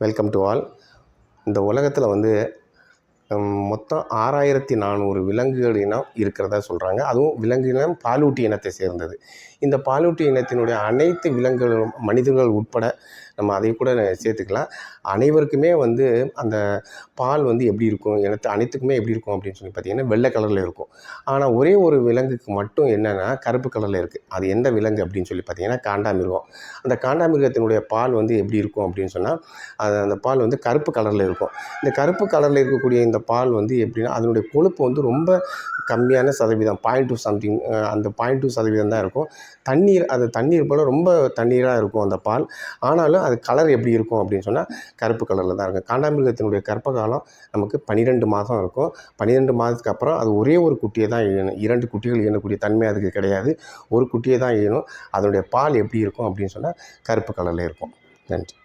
Welcome to all. இந்த உலகத்தில் மொத்தம் 6400 விலங்குகள் இனம் இருக்கிறதா சொல்கிறாங்க. அதுவும் விலங்கு இனம் பாலூட்டி இனத்தை சேர்ந்தது. இந்த பாலூட்டி இனத்தினுடைய அனைத்து விலங்குகளும் மனிதர்கள் உட்பட நம்ம அதை கூட சேர்த்துக்கலாம். அனைவருக்குமே அந்த பால் எப்படி இருக்கும், அனைத்துக்குமே எப்படி இருக்கும் அப்படின்னு சொல்லி பார்த்திங்கன்னா வெள்ளை கலரில் இருக்கும். ஆனால் ஒரே ஒரு விலங்குக்கு மட்டும் என்னென்னா கருப்பு கலரில் இருக்குது. அது எந்த விலங்கு அப்படின்னு சொல்லி பார்த்திங்கன்னா காண்டாமிருகம். அந்த காண்டாமிருகத்தினுடைய பால் எப்படி இருக்கும் அப்படின்னு சொன்னால் அந்த பால் கருப்பு கலரில் இருக்கும். இந்த கருப்பு கலரில் இருக்கக்கூடிய இந்த பால் எப்படின்னா அதனுடைய கொழுப்பு ரொம்ப கம்மியான சதவீதம் 0.2 சம்திங், அந்த 0.2% தான் இருக்கும். தண்ணீர் போல் ரொம்ப தண்ணீராக இருக்கும் அந்த பால். ஆனாலும் அது கலர் எப்படி இருக்கும் அப்படின்னு சொன்னால் கருப்பு கலரில் தான் இருக்கும். காண்டாமிருகத்தினுடைய கர்ப்ப காலம் நமக்கு 12 மாதம் இருக்கும். 12 மாதத்துக்கு அப்புறம் அது ஒரே ஒரு குட்டியை தான் ஈனும். 2 குட்டிகள் ஈனக்கூடிய தன்மை அதுக்கு கிடையாது. ஒரு குட்டியை தான் ஈனும். அதனுடைய பால் எப்படி இருக்கும் அப்படின்னு சொன்னால் கருப்பு கலரில் இருக்கும். நன்றி.